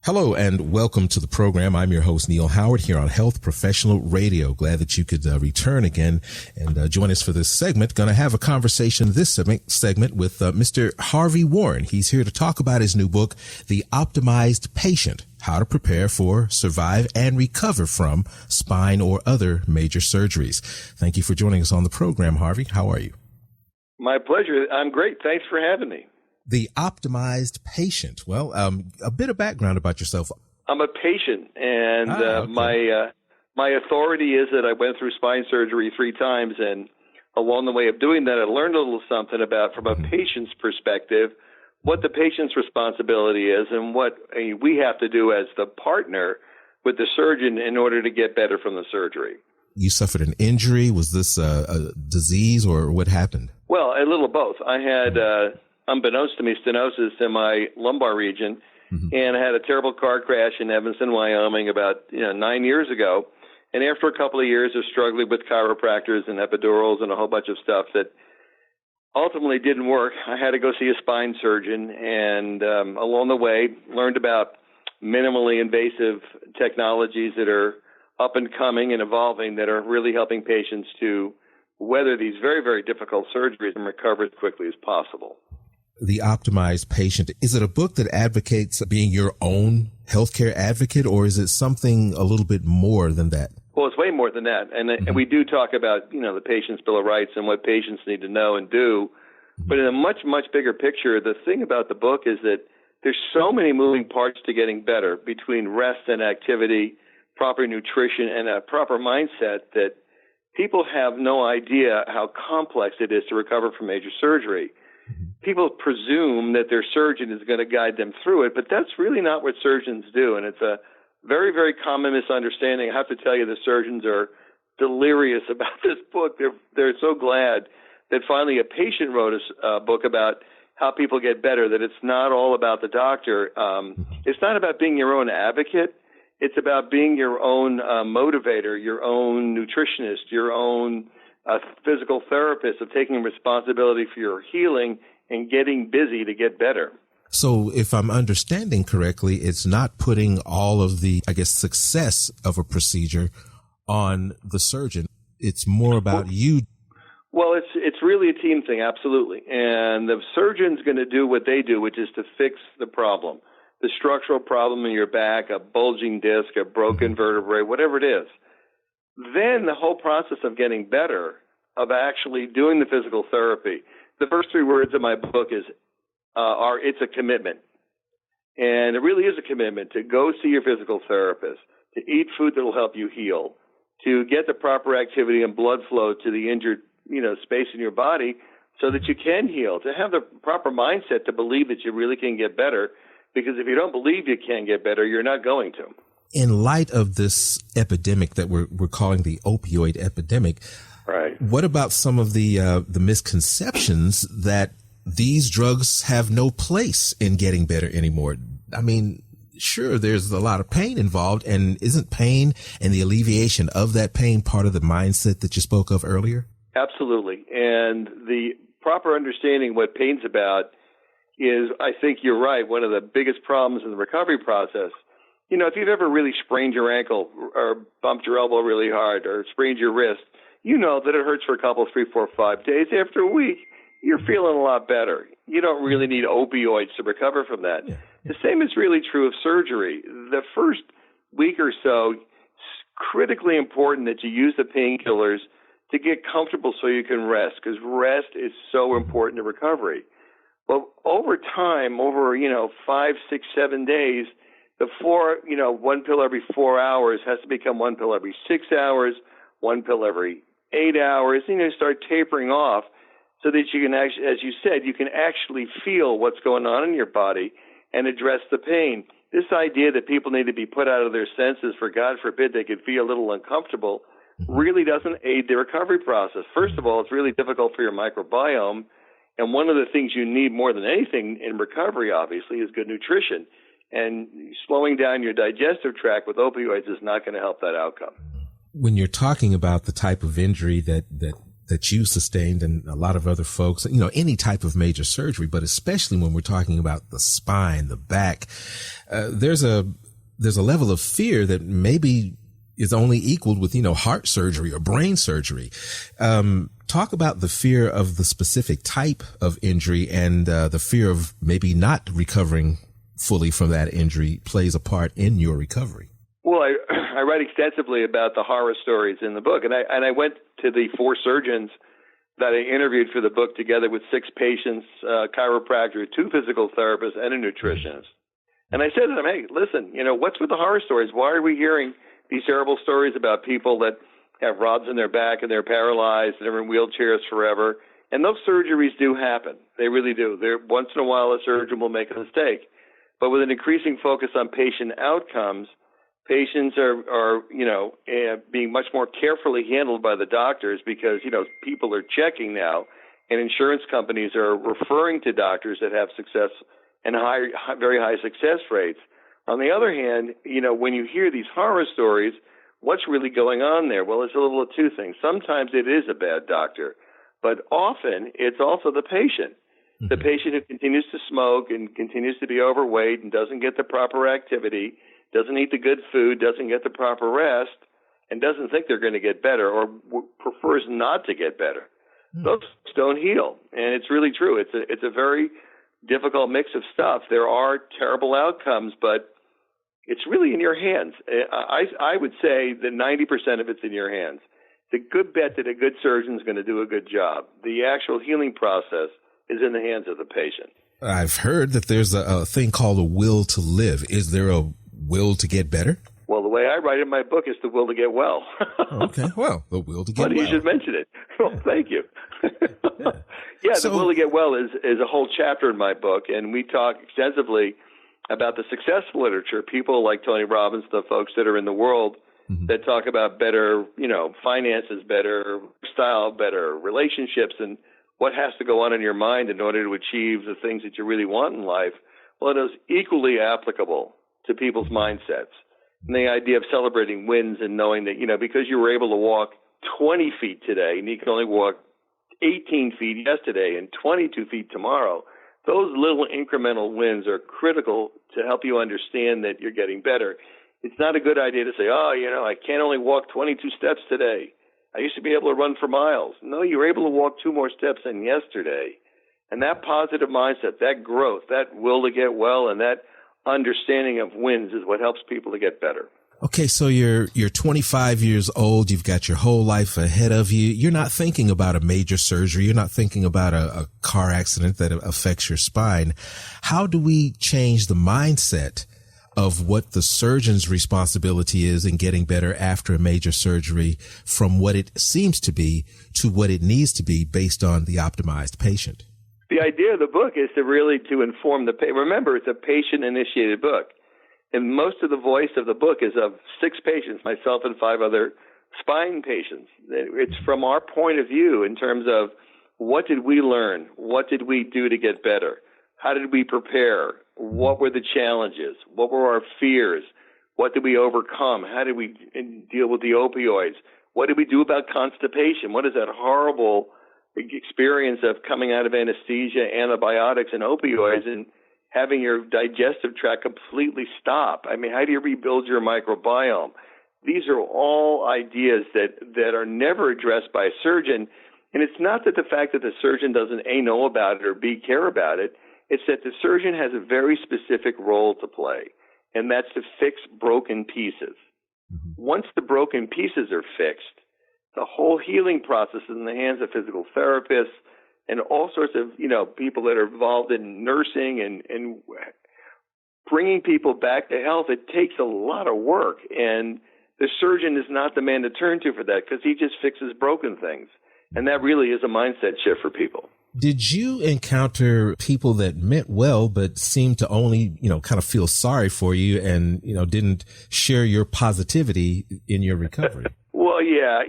Hello and welcome to the program. I'm your host, Neil Howard, here on Health Professional Radio. Glad that you could return again and join us for this segment. Going to have a conversation this segment with Mr. Harvey Warren. He's here to talk about his new book, The Optimized Patient: How to Prepare for, Survive, and Recover from Spine or Other Major Surgeries. Thank you for joining us on the program, Harvey. How are you? My pleasure. I'm great. Thanks for having me. The Optimized Patient. Well, a bit of background about yourself. I'm a patient, and okay. my authority is that I went through spine surgery 3 times, and along the way of doing that, I learned a little something about, from a patient's perspective, what the patient's responsibility is and what we have to do as the partner with the surgeon in order to get better from the surgery. You suffered an injury. Was this a disease, or what happened? Well, a little of both. I had unbeknownst to me, stenosis in my lumbar region, and I had a terrible car crash in Evanston, Wyoming about 9 years ago. And after a couple of years of struggling with chiropractors and epidurals and a whole bunch of stuff that ultimately didn't work, I had to go see a spine surgeon, and along the way learned about minimally invasive technologies that are up and coming and evolving that are really helping patients to weather these very, very difficult surgeries and recover as quickly as possible. The Optimized Patient. Is it a book that advocates being your own healthcare advocate, or is it something a little bit more than that? Well, it's way more than that. And we do talk about, the patient's Bill of Rights and what patients need to know and do. But in a much, much bigger picture, the thing about the book is that there's so many moving parts to getting better between rest and activity, proper nutrition, and a proper mindset that people have no idea how complex it is to recover from major surgery. People presume that their surgeon is going to guide them through it, but that's really not what surgeons do. And it's a very, very common misunderstanding. I have to tell you, the surgeons are delirious about this book. They're so glad that finally a patient wrote a book about how people get better, that it's not all about the doctor. It's not about being your own advocate. It's about being your own motivator, your own nutritionist, your own physical therapist, of taking responsibility for your healing and getting busy to get better. So if I'm understanding correctly, it's not putting all of the, success of a procedure on the surgeon. It's more about you. Well, it's really a team thing, absolutely. And the surgeon's going to do what they do, which is to fix the problem, the structural problem in your back, a bulging disc, a broken vertebrae, whatever it is. Then the whole process of getting better, of actually doing the physical therapy, the first 3 words of my book are it's a commitment. And it really is a commitment to go see your physical therapist, to eat food that will help you heal, to get the proper activity and blood flow to the injured, space in your body so that you can heal, to have the proper mindset to believe that you really can get better, because if you don't believe you can get better, you're not going to. In light of this epidemic that we're calling the opioid epidemic, right? What about some of the misconceptions that these drugs have no place in getting better anymore? I mean, sure, there's a lot of pain involved, and isn't pain and the alleviation of that pain part of the mindset that you spoke of earlier? Absolutely. And the proper understanding what pain's about is, I think you're right, one of the biggest problems in the recovery process. If you've ever really sprained your ankle or bumped your elbow really hard or sprained your wrist, you know that it hurts for a couple, 3, 4, 5 days. After a week, you're feeling a lot better. You don't really need opioids to recover from that. Yeah. The same is really true of surgery. The first week or so, it's critically important that you use the painkillers to get comfortable so you can rest, because rest is so important to recovery. Well, over time, over 5, 6, 7 days, the 1 pill every 4 hours has to become 1 pill every 6 hours, 1 pill every 8 hours. Start tapering off so that you can actually, as you said, you can actually feel what's going on in your body and address the pain. This idea that people need to be put out of their senses for, God forbid, they could feel a little uncomfortable really doesn't aid the recovery process. First of all, it's really difficult for your microbiome. And one of the things you need more than anything in recovery, obviously, is good nutrition. And slowing down your digestive tract with opioids is not going to help that outcome. When you're talking about the type of injury that that you sustained and a lot of other folks, any type of major surgery, but especially when we're talking about the spine, the back, there's a level of fear that maybe is only equaled with, heart surgery or brain surgery. Talk about the fear of the specific type of injury and the fear of maybe not recovering fully from that injury plays a part in your recovery. Well, I write extensively about the horror stories in the book, and I went to the 4 surgeons that I interviewed for the book together with 6 patients, a chiropractor, 2 physical therapists, and a nutritionist. And I said to them, hey, listen, what's with the horror stories? Why are we hearing these terrible stories about people that have rods in their back and they're paralyzed and they're in wheelchairs forever? And those surgeries do happen. They really do. Once in a while, a surgeon will make a mistake. But with an increasing focus on patient outcomes, patients are being much more carefully handled by the doctors because, people are checking now, and insurance companies are referring to doctors that have success and very high success rates. On the other hand, when you hear these horror stories, what's really going on there? Well, it's a little of 2 things. Sometimes it is a bad doctor, but often it's also the patient. The patient who continues to smoke and continues to be overweight and doesn't get the proper activity, doesn't eat the good food, doesn't get the proper rest, and doesn't think they're going to get better or prefers not to get better. Those don't heal, and it's really true. It's a very difficult mix of stuff. There are terrible outcomes, but it's really in your hands. I would say that 90% of it's in your hands. It's a good bet that a good surgeon is going to do a good job. The actual healing process is in the hands of the patient. I've heard that there's a thing called a will to live. Is there a will to get better? Well, the way I write in my book is the will to get well. Okay, well, the will to get well. Funny you should mention it. Well, thank you. The will to get well is a whole chapter in my book, and we talk extensively about the success literature, people like Tony Robbins, the folks that are in the world that talk about better, finances, better style, better relationships, and what has to go on in your mind in order to achieve the things that you really want in life. Well, it is equally applicable to people's mindsets. And the idea of celebrating wins and knowing that, because you were able to walk 20 feet today and you can only walk 18 feet yesterday and 22 feet tomorrow, those little incremental wins are critical to help you understand that you're getting better. It's not a good idea to say, I can't only walk 22 steps today. I used to be able to run for miles. No, you were able to walk 2 more steps than yesterday. And that positive mindset, that growth, that will to get well, and that understanding of wins is what helps people to get better. Okay, so you're 25 years old. You've got your whole life ahead of you. You're not thinking about a major surgery. You're not thinking about a car accident that affects your spine. How do we change the mindset of what the surgeon's responsibility is in getting better after a major surgery from what it seems to be to what it needs to be based on the optimized patient? The idea of the book is to inform the patient. Remember, it's a patient-initiated book. And most of the voice of the book is of 6 patients, myself and 5 other spine patients. It's from our point of view in terms of what did we learn? What did we do to get better? How did we prepare? What were the challenges? What were our fears? What did we overcome? How did we deal with the opioids? What did we do about constipation? What is that horrible experience of coming out of anesthesia, antibiotics, and opioids and having your digestive tract completely stop? I mean, how do you rebuild your microbiome? These are all ideas that are never addressed by a surgeon. And it's not that the fact that the surgeon doesn't A, know about it or B, care about it. It's that the surgeon has a very specific role to play, and that's to fix broken pieces. Once the broken pieces are fixed, the whole healing process is in the hands of physical therapists and all sorts of, people that are involved in nursing and bringing people back to health. It takes a lot of work, and the surgeon is not the man to turn to for that because he just fixes broken things. And that really is a mindset shift for people. Did you encounter people that meant well but seemed to only, kind of feel sorry for you and, didn't share your positivity in your recovery? Well, yeah,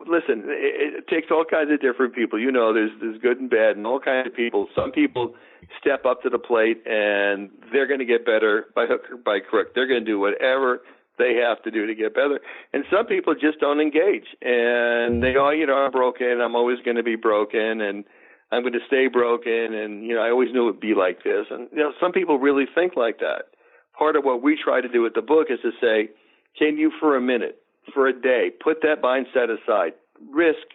listen, it takes all kinds of different people. There's good and bad and all kinds of people. Some people step up to the plate and they're going to get better by hook or by crook. They're going to do whatever they have to do to get better. And some people just don't engage. And they go, I'm broken. I'm always going to be broken. And I'm going to stay broken. And, I always knew it would be like this. And, some people really think like that. Part of what we try to do with the book is to say, can you for a minute, for a day, put that mindset aside, risk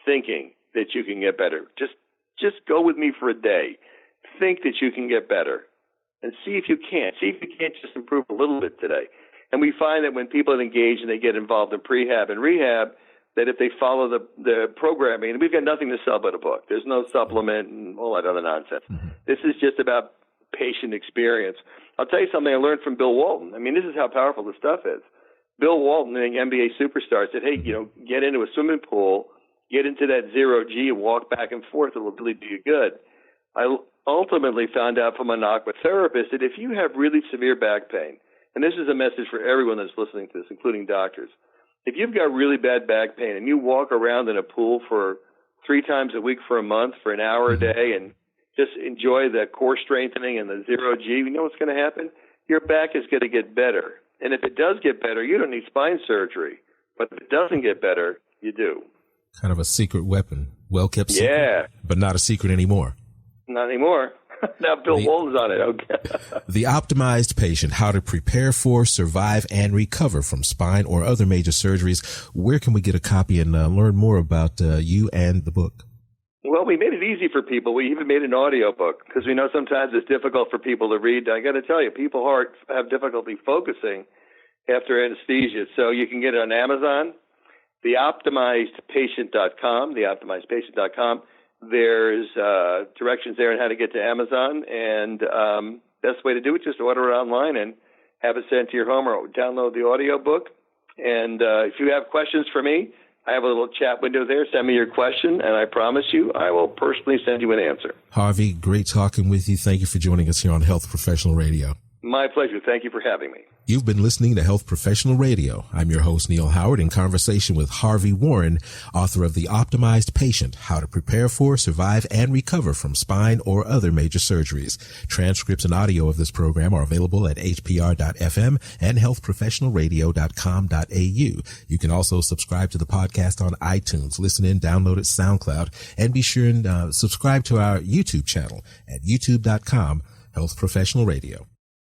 thinking that you can get better. Just go with me for a day. Think that you can get better and see if you can. See if you can't just improve a little bit today. And we find that when people engage and they get involved in prehab and rehab, that if they follow the programming, and we've got nothing to sell but a book. There's no supplement and all that other nonsense. Mm-hmm. This is just about patient experience. I'll tell you something I learned from Bill Walton. I mean, this is how powerful this stuff is. Bill Walton, the NBA superstar, said, hey, get into a swimming pool, get into that 0G and walk back and forth. It will really do you good. I ultimately found out from an aquatherapist that if you have really severe back pain, and this is a message for everyone that's listening to this, including doctors, if you've got really bad back pain and you walk around in a pool for 3 times a week for a month for an hour a day and just enjoy the core strengthening and the 0G, you know what's going to happen? Your back is going to get better. And if it does get better, you don't need spine surgery. But if it doesn't get better, you do. Kind of a secret weapon. Well-kept secret. Yeah. But not a secret anymore. Not anymore. Now Bill Walton's on it. Okay. The Optimized Patient, How to Prepare for, Survive, and Recover from Spine or Other Major Surgeries. Where can we get a copy and learn more about you and the book? Well, we made it easy for people. We even made an audio book because we know sometimes it's difficult for people to read. I got to tell you, people have difficulty focusing after anesthesia. So you can get it on Amazon, theoptimizedpatient.com, theoptimizedpatient.com. There's directions there on how to get to Amazon. And best way to do it, just order it online and have it sent to your home or download the audio book. And if you have questions for me, I have a little chat window there. Send me your question, and I promise you I will personally send you an answer. Harvey, great talking with you. Thank you for joining us here on Health Professional Radio. My pleasure. Thank you for having me. You've been listening to Health Professional Radio. I'm your host, Neil Howard, in conversation with Harvey Warren, author of The Optimized Patient, How to Prepare for, Survive, and Recover from Spine or Other Major Surgeries. Transcripts and audio of this program are available at hpr.fm and healthprofessionalradio.com.au. You can also subscribe to the podcast on iTunes, listen in, download it, SoundCloud, and be sure and subscribe to our YouTube channel at youtube.com, Health Professional Radio.